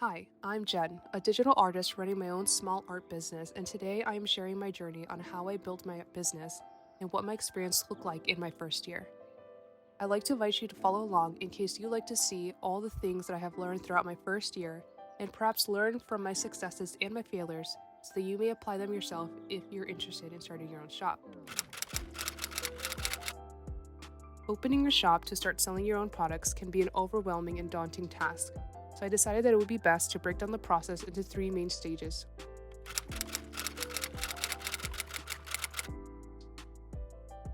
Hi, I'm Jen, a digital artist running my own small art business, and today I am sharing my journey on how I built my business and what my experience looked like in my first year. I'd like to invite you to follow along in case you'd like to see all the things that I have learned throughout my first year and perhaps learn from my successes and my failures so that you may apply them yourself if you're interested in starting your own shop. Opening a shop to start selling your own products can be an overwhelming and daunting task, so I decided that it would be best to break down the process into three main stages.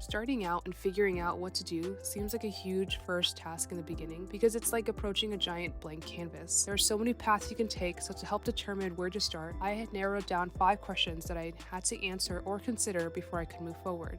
Starting out and figuring out what to do seems like a huge first task in the beginning because it's like approaching a giant blank canvas. There are so many paths you can take, so to help determine where to start, I had narrowed down 5 questions that I had to answer or consider before I could move forward.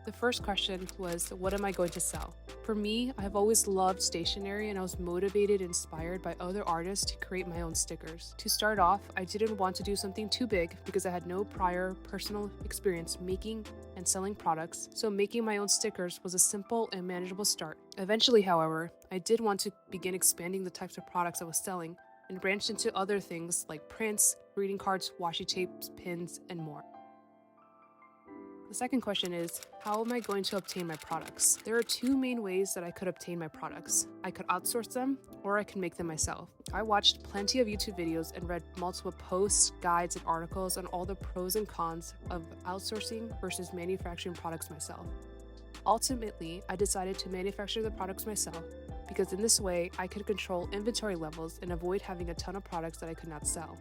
The first question was, what am I going to sell? For me, I have always loved stationery and I was motivated and inspired by other artists to create my own stickers. To start off, I didn't want to do something too big because I had no prior personal experience making and selling products, so making my own stickers was a simple and manageable start. Eventually, however, I did want to begin expanding the types of products I was selling and branched into other things like prints, greeting cards, washi tapes, pins, and more. The second question is, how am I going to obtain my products? There are 2 main ways that I could obtain my products. I could outsource them, or I can make them myself. I watched plenty of YouTube videos and read multiple posts, guides, and articles on all the pros and cons of outsourcing versus manufacturing products myself. Ultimately, I decided to manufacture the products myself because in this way, I could control inventory levels and avoid having a ton of products that I could not sell.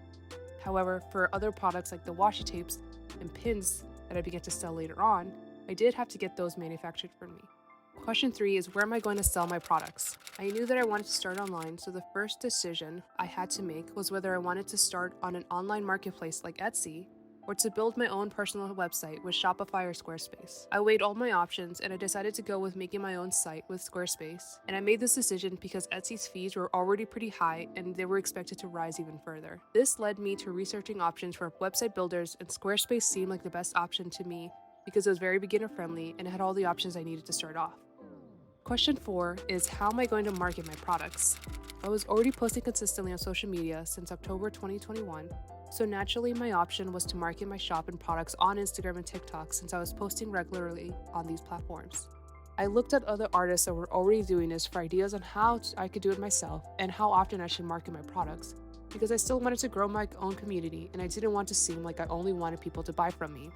However, for other products like the washi tapes and pins that I began to sell later on, I did have to get those manufactured for me. Question 3 is, where am I going to sell my products? I knew that I wanted to start online, so the first decision I had to make was whether I wanted to start on an online marketplace like Etsy or to build my own personal website with Shopify or Squarespace. I weighed all my options and I decided to go with making my own site with Squarespace, and I made this decision because Etsy's fees were already pretty high and they were expected to rise even further. This led me to researching options for website builders, and Squarespace seemed like the best option to me because it was very beginner friendly and it had all the options I needed to start off. Question 4 is, how am I going to market my products? I was already posting consistently on social media since October 2021, so naturally my option was to market my shop and products on Instagram and TikTok since I was posting regularly on these platforms. I looked at other artists that were already doing this for ideas on how I could do it myself and how often I should market my products, because I still wanted to grow my own community and I didn't want to seem like I only wanted people to buy from me.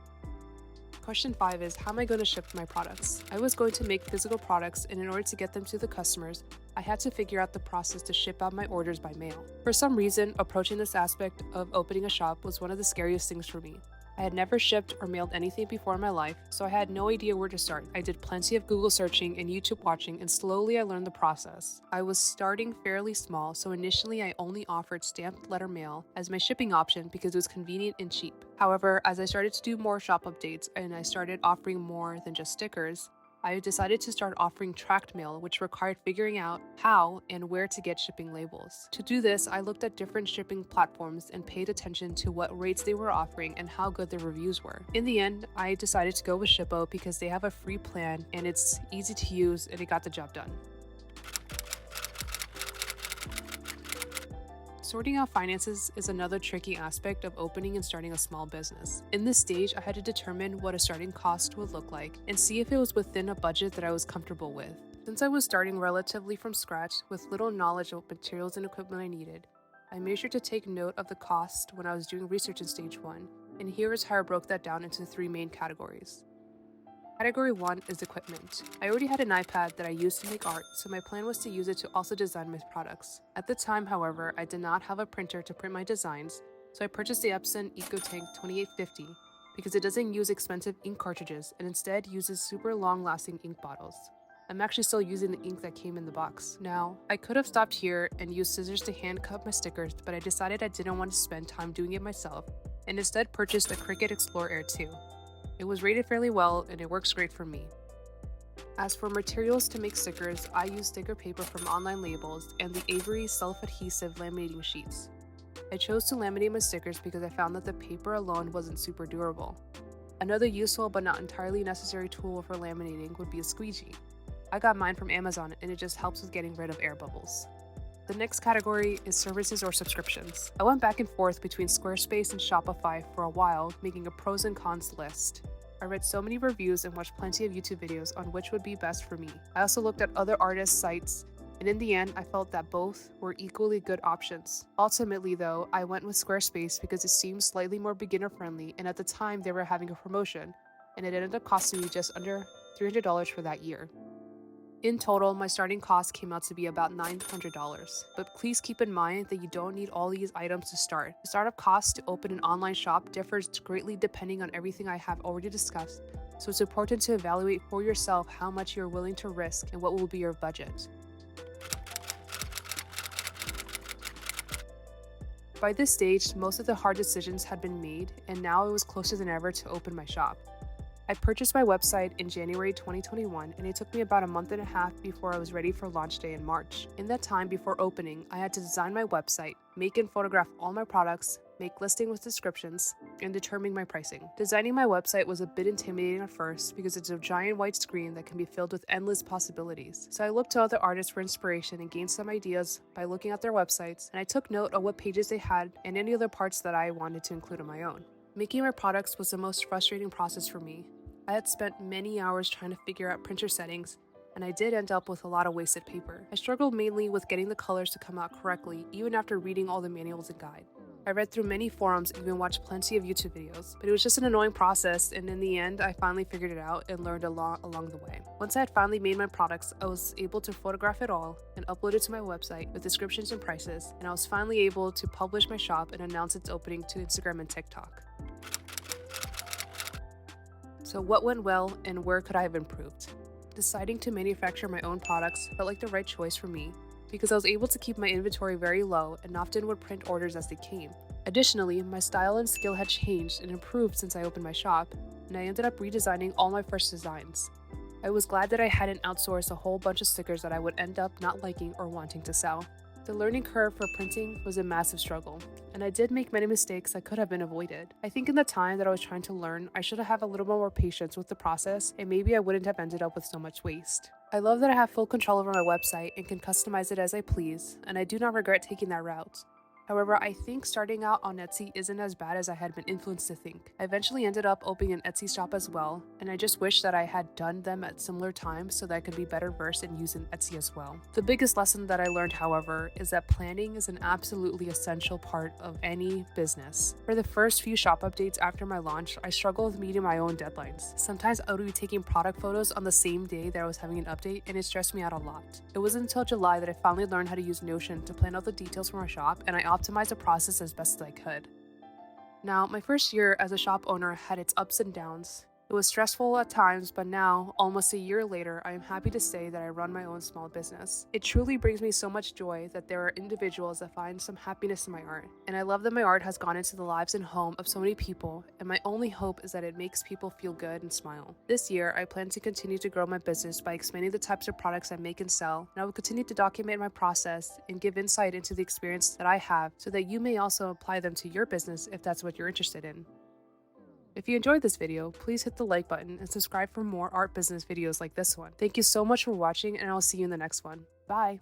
Question 5 is, how am I going to ship my products? I was going to make physical products, and in order to get them to the customers, I had to figure out the process to ship out my orders by mail. For some reason, approaching this aspect of opening a shop was one of the scariest things for me. I had never shipped or mailed anything before in my life, so I had no idea where to start. I did plenty of Google searching and YouTube watching, and slowly I learned the process. I was starting fairly small, so initially I only offered stamped letter mail as my shipping option because it was convenient and cheap. However, as I started to do more shop updates and I started offering more than just stickers, I decided to start offering tracked mail, which required figuring out how and where to get shipping labels. To do this, I looked at different shipping platforms and paid attention to what rates they were offering and how good their reviews were. In the end, I decided to go with Shippo because they have a free plan and it's easy to use and it got the job done. Sorting out finances is another tricky aspect of opening and starting a small business. In this stage, I had to determine what a starting cost would look like and see if it was within a budget that I was comfortable with. Since I was starting relatively from scratch with little knowledge of materials and equipment I needed, I made sure to take note of the cost when I was doing research in stage 1, and here is how I broke that down into 3 main categories. Category 1 is equipment. I already had an iPad that I used to make art, so my plan was to use it to also design my products. At the time, however, I did not have a printer to print my designs, so I purchased the Epson EcoTank 2850 because it doesn't use expensive ink cartridges and instead uses super long-lasting ink bottles. I'm actually still using the ink that came in the box. Now, I could have stopped here and used scissors to hand cut my stickers, but I decided I didn't want to spend time doing it myself and instead purchased a Cricut Explorer Air 2. It was rated fairly well and it works great for me. As for materials to make stickers, I use sticker paper from online labels and the Avery self-adhesive laminating sheets. I chose to laminate my stickers because I found that the paper alone wasn't super durable. Another useful but not entirely necessary tool for laminating would be a squeegee. I got mine from Amazon and it just helps with getting rid of air bubbles. The next category is services or subscriptions. I went back and forth between Squarespace and Shopify for a while, making a pros and cons list. I read so many reviews and watched plenty of YouTube videos on which would be best for me. I also looked at other artists' sites, and in the end, I felt that both were equally good options. Ultimately though, I went with Squarespace because it seemed slightly more beginner-friendly, and at the time they were having a promotion, and it ended up costing me just under $300 for that year. In total, my starting cost came out to be about $900, but please keep in mind that you don't need all these items to start. The startup cost to open an online shop differs greatly depending on everything I have already discussed, so it's important to evaluate for yourself how much you're willing to risk and what will be your budget. By this stage, most of the hard decisions had been made, and now it was closer than ever to open my shop. I purchased my website in January 2021, and it took me about a month and a half before I was ready for launch day in March. In that time before opening, I had to design my website, make and photograph all my products, make listing with descriptions, and determine my pricing. Designing my website was a bit intimidating at first because it's a giant white screen that can be filled with endless possibilities. So I looked to other artists for inspiration and gained some ideas by looking at their websites, and I took note of what pages they had and any other parts that I wanted to include on my own. Making my products was the most frustrating process for me. I had spent many hours trying to figure out printer settings, and I did end up with a lot of wasted paper. I struggled mainly with getting the colors to come out correctly, even after reading all the manuals and guide. I read through many forums and even watched plenty of YouTube videos, but it was just an annoying process, and in the end, I finally figured it out and learned a lot along the way. Once I had finally made my products, I was able to photograph it all and upload it to my website with descriptions and prices, and I was finally able to publish my shop and announce its opening to Instagram and TikTok. So what went well and where could I have improved? Deciding to manufacture my own products felt like the right choice for me because I was able to keep my inventory very low and often would print orders as they came. Additionally, my style and skill had changed and improved since I opened my shop, and I ended up redesigning all my first designs. I was glad that I hadn't outsourced a whole bunch of stickers that I would end up not liking or wanting to sell. The learning curve for printing was a massive struggle, and I did make many mistakes that could have been avoided. I think in the time that I was trying to learn, I should have had a little more patience with the process, and maybe I wouldn't have ended up with so much waste. I love that I have full control over my website and can customize it as I please, and I do not regret taking that route. However, I think starting out on Etsy isn't as bad as I had been influenced to think. I eventually ended up opening an Etsy shop as well, and I just wish that I had done them at similar times so that I could be better versed in using Etsy as well. The biggest lesson that I learned, however, is that planning is an absolutely essential part of any business. For the first few shop updates after my launch, I struggled with meeting my own deadlines. Sometimes I would be taking product photos on the same day that I was having an update, and it stressed me out a lot. It wasn't until July that I finally learned how to use Notion to plan out the details for my shop, and I optimized the process as best as I could. Now, my first year as a shop owner had its ups and downs. It was stressful at times, but now, almost a year later, I am happy to say that I run my own small business. It truly brings me so much joy that there are individuals that find some happiness in my art, and I love that my art has gone into the lives and home of so many people, and my only hope is that it makes people feel good and smile. This year, I plan to continue to grow my business by expanding the types of products I make and sell, and I will continue to document my process and give insight into the experience that I have so that you may also apply them to your business if that's what you're interested in. If you enjoyed this video, please hit the like button and subscribe for more art business videos like this one. Thank you so much for watching, and I'll see you in the next one. Bye!